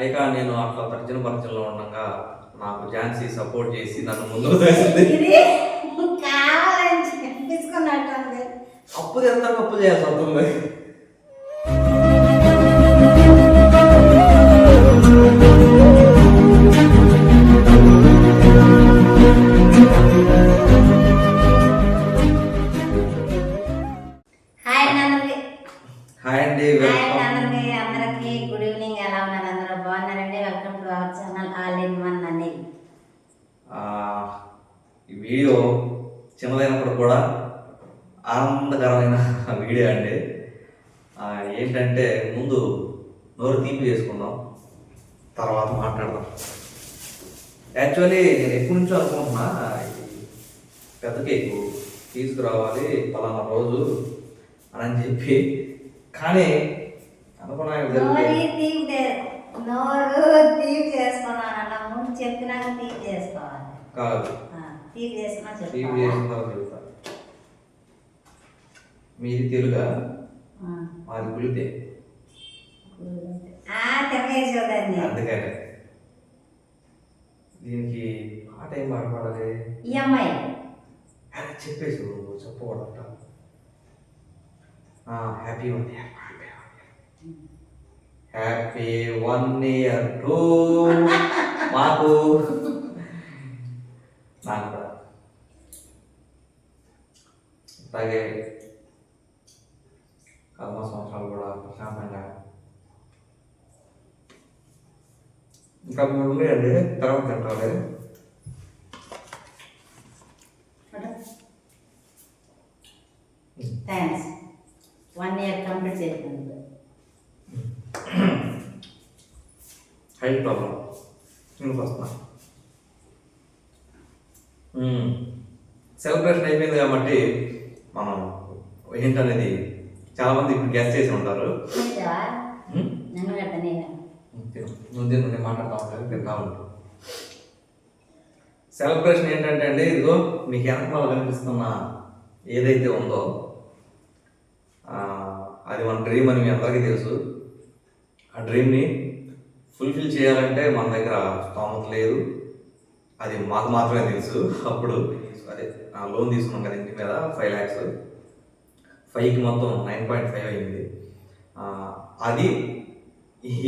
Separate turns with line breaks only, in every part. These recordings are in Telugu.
అయిక నేను అట్లా తర్జన భర్జనలో ఉండగా నాకు ఝాన్సీ సపోర్ట్ చేసి నన్ను ముందుకు తోసింది. అప్పు చేస్తాను, అప్పు చేయాల్సి వస్తుంది. హాయ్ అండి,
అందరికి గుడ్ ఈవినింగ్. ఎలా ఉన్నారు? అందరూ బాగున్నారండి? Welcome to our channel all in one Anil.
ఈ వీడియో చిన్నదైనప్పుడు కూడా ఆనందకరమైన వీడియో అండి. ఏంటంటే ముందు నోరు తీపి చేసుకుందాం, తర్వాత మాట్లాడదాం. యాక్చువల్లీ నేను ఎప్పటి నుంచో అనుకుంటున్నా పెద్ద కేకు తీసుకురావాలి పలానా రోజు అని చెప్పి, కానీ అనుకున్నా కాదు. చెప్తా, మీది తెలుగా, మాది కులితే. అందుకనే దీనికి పాట ఏం పాట పాడాలి? చెప్పేసి చెప్పకూడదట. Happy 1 year, happy 1 year to మాకు, నాకు కూడా. అలాగే కర్మ సంవత్సరాలు కూడా ప్రశాంతంగా ఇంకా 3 ఉన్నాయండి. తర్వాత తింటాలి.
థ్యాంక్స్. 1 year కంప్లీట్ చేసినందుకు.
హైట్ ప్రాబ్లం ఎందుకు వస్తున్నా. సెలబ్రేషన్ అయిపోయింది కాబట్టి మనం ఏంటనేది చాలామంది ఇప్పుడు గెస్ట్ చేసి ఉంటారు. ముందే మాట్లాడుతూ ఉంటారు, తింటా ఉంటారు. సెలబ్రేషన్ ఏంటంటే అండి, ఇదిగో మీకు వెనకాల కనిపిస్తున్న ఏదైతే ఉందో అది మన డ్రీమ్ అని మీ అందరికీ తెలుసు. ఆ డ్రీమ్ని ఫుల్ఫిల్ చేయాలంటే మన దగ్గర స్తోమత లేదు, అది మాకు మాత్రమే తెలుసు. అప్పుడు అదే లోన్ తీసుకున్నాం కదా ఇంటి మీద 5 lakhs, 5కి మొత్తం 9.5 అయింది. అది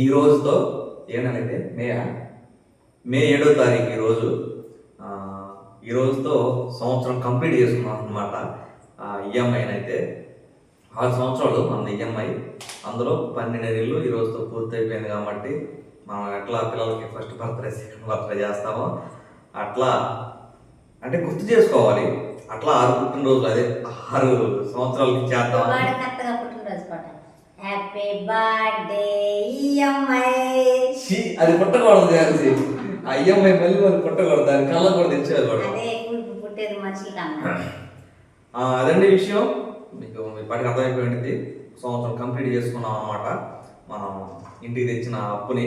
ఈ రోజుతో ఏంటంటే మే 7వ తారీఖు ఈ రోజుతో సంవత్సరం కంప్లీట్ చేసుకున్నాం అనమాట. ఈఎంఐని అయితే 6 సంవత్సరాలు మన ఈఎంఐ, అందులో 12 నెలలు ఈ రోజుతో పూర్తి అయిపోయింది. కాబట్టి మనం ఎట్లా పిల్లలకి ఫస్ట్ బర్త్డే, సెకండ్ బర్త్డే చేస్తామో అట్లా అంటే గుర్తు చేసుకోవాలి. అట్లా 6 పుట్టినరోజులు, అదే 6 సంవత్సరాలకి చేద్దాం. అది పుట్టకూడదు చేయాల్సి, ఆ ఈఎంఐ మళ్ళీ మనం పుట్టకూడదు, దాని కళ్ళ కూడా తెచ్చేయకూడదు. అదండి విషయం. మీకు మీ పాటికి అర్థమైపోయింది. సంవత్సరం కంప్లీట్ చేసుకున్నాం అన్నమాట. మనం ఇంటికి తెచ్చిన అప్పుని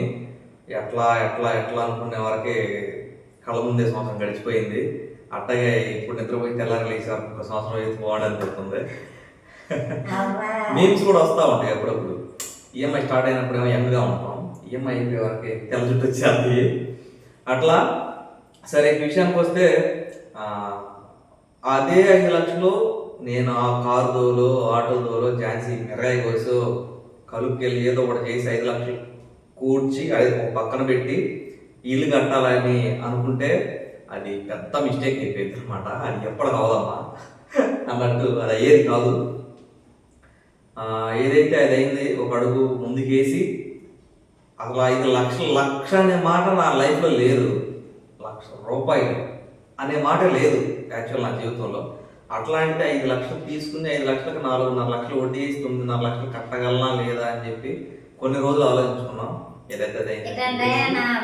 ఎట్లా ఎట్లా ఎట్లా అనుకునే వరకే కళ్ళ ముందే సంవత్సరం గడిచిపోయింది. అట్టగే ఇప్పుడు నిద్రపోయి తెల్లారి లేచారు, ఒక సంవత్సరం అయితే బాగుండని చెప్తుంది. మీమ్స్ కూడా వస్తూ ఉంటాయి అప్పుడప్పుడు. ఈఎంఐ స్టార్ట్ అయినప్పుడు ఏమో యంగ్గా ఉంటాం, ఈఎంఐ అయిపోయే వరకే తెల్ల జుట్టు వచ్చేది అట్లా. సరే, విషయానికి వస్తే అదే 5 లక్షలు నేను ఆ కారు దోలో, ఆటో దోలో, ఝాన్సీ మిరగాయ కోసో కలుపుకెళ్ళి ఏదో ఒకటి చేసి 5 లక్షలు కూర్చి అది పక్కన పెట్టి ఇల్లు కట్టాలని అనుకుంటే అది పెద్ద మిస్టేక్ అయిపోయింది అనమాట. అది ఎప్పుడు కావదమ్మా అన్నట్టు అది అయ్యేది కాదు. ఏదైతే అది అయింది, ఒక అడుగు ముందుకేసి అసలు 5 లక్ష అనే మాట నా లైఫ్లో లేదు. ₹1,00,000 అనే మాట లేదు యాక్చువల్ నా జీవితంలో. అట్లా అంటే 5 లక్షలు తీసుకుని 5 లక్షలకు 4.5 లక్షలు వడ్డీ వేసి 9.5 లక్షలు కట్టగలనా లేదా అని చెప్పి కొన్ని రోజులు ఆలోచించుకున్నాం. ఏదైతే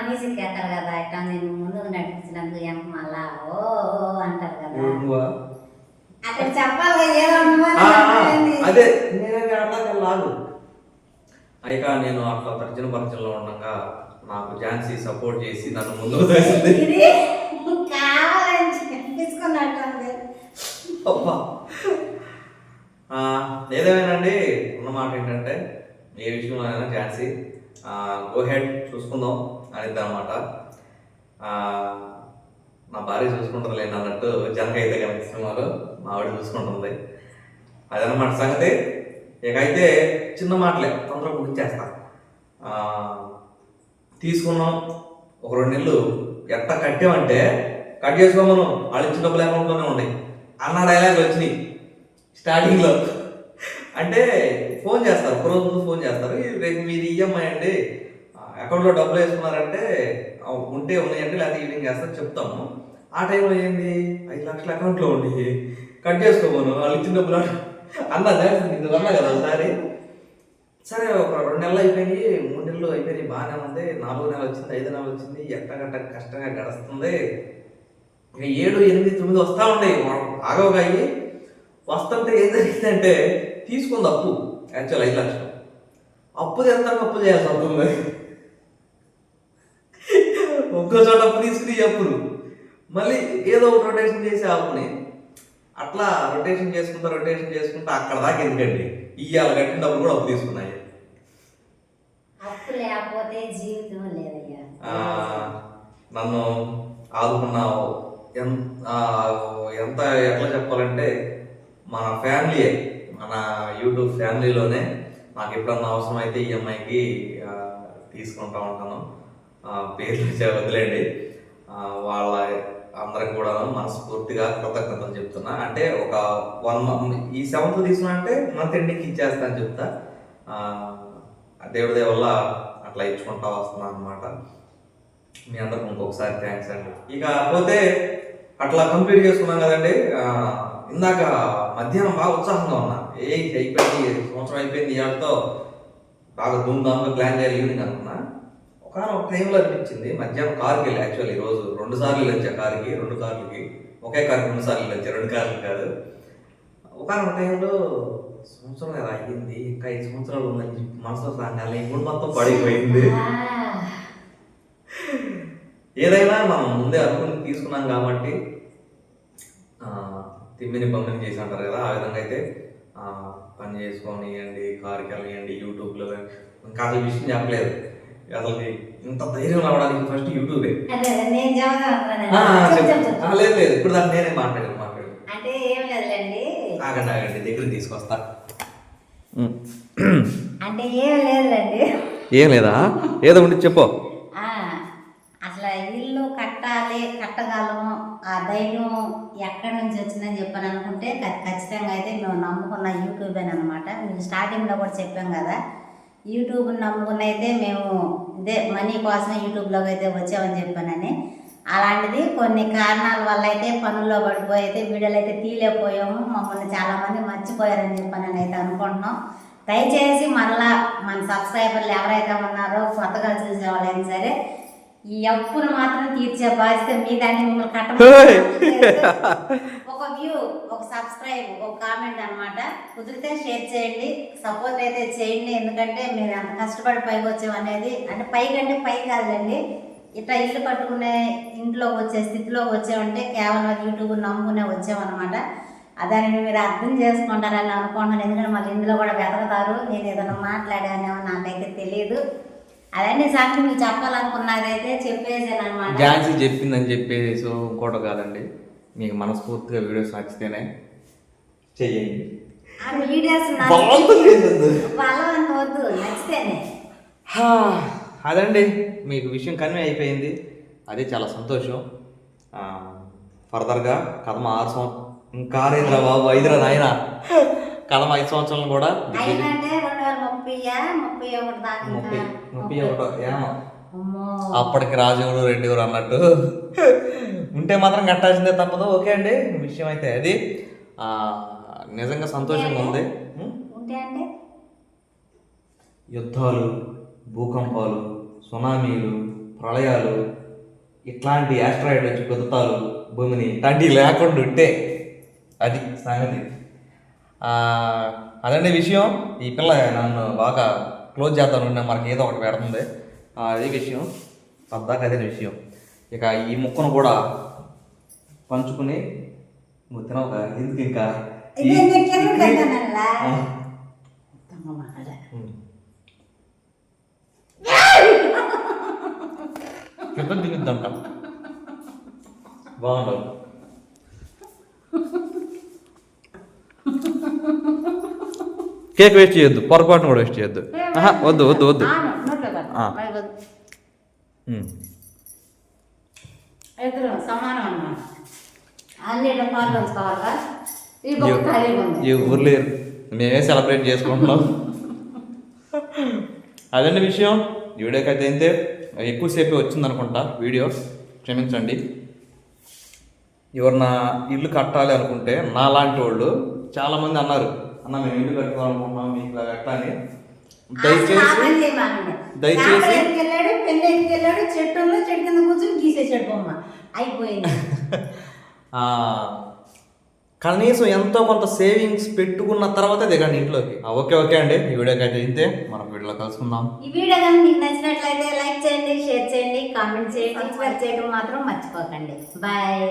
మ్యూజిక్ ఎత్తారు కదా, ఇట్లా నేను ముందు నడిపించినందుకు మళ్ళా ఓ అంటారు కదా, అక్కడ చెప్పాలి.
అదే లాగు అయిక నేను అట్లా తర్జన భర్జనలో ఉండగా నాకు ఝాన్సీ సపోర్ట్ చేసి నన్ను ముందుకు తోసింది. ఏదేమైనాండి, ఉన్నమాట ఏంటంటే ఏ విషయంలో అయినా ఝాన్సీ గో హెడ్ చూసుకుందాం అనేది అనమాట. నా భార్య చూసుకుంటుంది లేని అన్నట్టు జనక అయితే కనుక సినిమాలో మా ఆవిడ చూసుకుంటుంది. అదనమాట సంగతి. ఇకైతే చిన్న మాటలే తొందరగా ముగించేస్తా. తీసుకున్నాం ఒక 2 నెలలు ఎట్ట కట్టామంటే కట్ చేసుకోమను వాళ్ళు ఇచ్చిన డబ్బులు అకౌంట్లోనే ఉన్నాయి అన్న డైలాగులు వచ్చినాయి స్టార్టింగ్లో. అంటే ఫోన్ చేస్తారు, ఒక రోజు ముందు ఫోన్ చేస్తారు, రేపు మీది ఈఎంఐ అండి, అకౌంట్లో డబ్బులు వేసుకున్నారంటే ఉంటే ఉన్నాయంటే లేకపోతే ఈవినింగ్ చేస్తారు చెప్తాము. ఆ టైంలో ఏంది 5 లక్షల అకౌంట్లో ఉండి కట్ చేసుకోమను వాళ్ళు ఇచ్చిన డబ్బులు అన్నా చేస్తుంది. ఇది వల్ల కదా ఒకసారి. సరే ఒక 2 నెలలు అయిపోయినాయి, 3 నెలలు అయిపోయినాయి, బాగానే ఉంది. 4వ నెల వచ్చింది, 5వ నెల వచ్చింది, ఎట్టగట్ట కష్టంగా గడుస్తుంది. ఇక 7, 8, 9 వస్తూ ఉండేవి ఆగవగా అయ్యి. వస్తుంటే ఏం జరిగిందంటే తీసుకుంది అప్పు, యాక్చువల్ 5 లక్షలు అప్పు తెస్తానికి అప్పు చేయాల్సి అవుతుంది. ఒక్కో చోట అప్పు తీసుకుని అప్పులు మళ్ళీ ఏదో ఒక రొటేషన్ చేసి అప్పుని అట్లా రొటేషన్ చేసుకుంటా అక్కడ దాకా ఎందుకండి ఇవాళ కట్టిన డబ్బులు కూడా అప్పు తీసుకున్నాయి.
అప్పు లేకపోతే జీవితం లేదయ్యా.
నన్ను ఆదుకున్నావు ఎంత ఎట్లా చెప్పాలంటే మన ఫ్యామిలీయే, మన యూట్యూబ్ ఫ్యామిలీలోనే నాకు ఎప్పుడన్నా అవసరం అయితే ఈఎంఐకి తీసుకుంటా ఉంటాను. పేర్లు వదిలేండి. వాళ్ళ అందరికి కూడా మనస్ఫూర్తిగా కృతజ్ఞతలు చెప్తున్నా. అంటే ఒక 1 month ఈ 7th తీసుకున్నా అంటే మంత్ ఎండింగ్కి ఇచ్చేస్తా అని చెప్తా. దేవుడి వల్ల అట్లా ఇచ్చుకుంటా వస్తున్నాను అనమాట. మీ అందరికి ఇంకొకసారి థ్యాంక్స్ అండి. ఇక పోతే అట్లా కంప్లీట్ చేసుకున్నాం కదండి. ఇందాక మధ్యాహ్నం బాగా ఉత్సాహంగా ఉన్నా, అయిపోయింది సంవత్సరం అయిపోయింది ఇవాళతో బాగా ధూమ్ధామ్గా ప్లాన్ చేయాలి ఈవినింగ్ అనుకున్నా. ఒక టైంలో అనిపించింది మధ్యాహ్నం కారుకి వెళ్ళి, యాక్చువల్లీ ఈరోజు 2 సార్లు వెళ్ళొచ్చా కారుకి, 2 కార్లకి, ఒకే కారుకి 2 సార్లు వెళ్ళొచ్చా, 2 కార్లు కాదు. ఒక టైంలో సంవత్సరం కదా అయ్యింది, ఇంకా 5 సంవత్సరాలు ఉందని చెప్పి మనసులో సాగాలి, ఇప్పుడు మొత్తం పడిపోయింది. ఏదైనా మనం ముందే అనుకుని తీసుకున్నాం కాబట్టి తిమ్మిని బొమ్మని చేసి అంటారు కదా, ఆ విధంగా అయితే పని చేసుకొనియండి, కారుకి వెళ్ళనియండి, యూట్యూబ్లో. ఇంకా అసలు విషయం చెప్పలేదు, అసలు ఇంత ధైర్యం రావడానికి ఫస్ట్ యూట్యూబే. లేదు ఇప్పుడు దాన్ని నేనే మాట్లాడాను.
అంటే ఏం లేదులేండి,
ఆగండి దగ్గరికి తీసుకొస్తా.
అంటే ఏం లేదులేండి.
ఏం లేదా, ఏదో ఉండి చెప్పు.
అసలు ఇల్లు కట్టగలము ఆ ధైర్యం ఎక్కడి నుంచి వచ్చిందని చెప్పని అనుకుంటే ఖచ్చితంగా అయితే మేము నమ్ముకున్న యూట్యూబ్ అనమాట. మేము స్టార్టింగ్లో కూడా చెప్పాం కదా, యూట్యూబ్ నమ్ముకున్న అయితే మేము ఇదే మనీ కోసం యూట్యూబ్లోకి అయితే వచ్చామని చెప్పానని. అలాంటిది కొన్ని కారణాల వల్ల అయితే పనుల్లో పడిపోయి అయితే వీడియోలు అయితే తీయలేకపోయాము. మమ్మల్ని చాలామంది మర్చిపోయారని చెప్పని అయితే అనుకుంటున్నాం. దయచేసి మళ్ళా మన సబ్స్క్రైబర్లు ఎవరైతే ఉన్నారో కొత్తగా చూసే వాళ్ళైనా సరే ఈ అప్పును మాత్రం తీర్చే బాధ్యత మీదంటే మిమ్మల్ని కట్టమని ఒక వ్యూ, ఒక సబ్స్క్రైబ్, ఒక కామెంట్ అనమాట. కుదిరితే షేర్ చేయండి, సపోర్ట్ అయితే చేయండి. ఎందుకంటే మేము ఎంత కష్టపడి పైకి వచ్చామనేది, అంటే పైకంటే పై కాదులేండి, ఇట్లా ఇల్లు కట్టుకునే ఇంట్లోకి వచ్చే స్థితిలోకి వచ్చామంటే కేవలం యూట్యూబ్ నమ్ముకునే వచ్చామన్నమాట. దానిని మీరు అర్థం చేసుకుంటారని అనుకుంటున్నాను. ఎందుకంటే మళ్ళీ ఇందులో కూడా వెతకతారు, నేను ఏదైనా మాట్లాడానేమో నాకైతే తెలియదు. అదే సంగతి మీకు చెప్పాలనుకున్నదైతే చెప్పేసాను అనమాట.
ఝాన్సీ చెప్పిందని చెప్పేసి ఇంకోటి కాదండి, మీకు మనస్ఫూర్తిగా వీడియోస్ నచ్చితేనే చెయ్యండి.
ఆ వీడియోస్ బలవంత వద్దు, నచ్చితేనే.
అదండి మీకు విషయం కన్వే అయిపోయింది, అదే చాలా సంతోషం. ఫర్దర్గా కథమ 6 సంవత్సరం ఇంకా రేంద్ర బాబు 5 నాయన కథమ 5 సంవత్సరాలు కూడా 31 ఏమో అప్పటికి రాజువుడు రెడ్డి గారు అన్నట్టు ఉంటే మాత్రం కట్టాల్సిందే తప్పదు. ఓకే అండి, విషయం అయితే అది నిజంగా సంతోషంగా ఉంది. యుద్ధాలు, భూకంపాలు, సునామీలు, ప్రళయాలు, ఇట్లాంటి యాస్ట్రాయిడ్ వచ్చి కుదుతాలు భూమిని ఇట్లాంటివి లేకుండా ఉంటే అది సంగతి. అదండి విషయం. ఈ పిల్ల నన్ను బాగా క్లోజ్ చేద్దాను, మనకి ఏదో ఒకటి పెడుతుంది, అదే విషయం. పద్దాక అదే విషయం. ఇక ఈ ముక్కను కూడా పంచుకుని నువ్వు తినవు ఎందుకు ఇంకా కింద దిగుద్దంట. బాగుండదు. కేక్ వేస్ట్ చేయొద్దు, పొరపాటును కూడా వేస్ట్ చేయొద్దు. వద్దు వద్దు వద్దు.
ఇద్దరు సమానం అన్నమాట. అన్ని పాలు పంచుకోవాలా? ఈ బొక్క ఖాళీగా ఉంది.
ఈ ఊర్లో మేమే సెలబ్రేట్ చేసుకుంటున్నాం. అదండి విషయం. ఈ వీడియోకి అయితే ఎక్కువసేపు వచ్చిందనుకుంటా వీడియో, క్షమించండి. ఎవరన్నా ఇల్లు కట్టాలి అనుకుంటే నా లాంటి వాళ్ళు చాలామంది అన్నారు, అన్న మేము ఇల్లు కట్టుకోవాలనుకుంటున్నాం మీకు ఎట్లా అని. దయచేసి
వెళ్ళాడు, పెళ్ళి వెళ్ళాడు, చెట్టు కింద కూర్చొని గీసేసాడు బొమ్మ, అయిపోయింది.
కనీసం ఎంతో కొంత సేవింగ్స్ పెట్టుకున్న తర్వాత దిగండి ఇంట్లోకి. ఓకే అండి, ఈ వీడియోకి అయితే ఇంతే. మనం వీడియోలో కలుసుకుందాం.
ఈ వీడియో కానీ మీకు నచ్చినట్లయితే లైక్ చేయండి, షేర్ చేయండి, కామెంట్ చేయండి, సబ్స్క్రైబ్ చేయడం మాత్రం మర్చిపోకండి. బాయ్.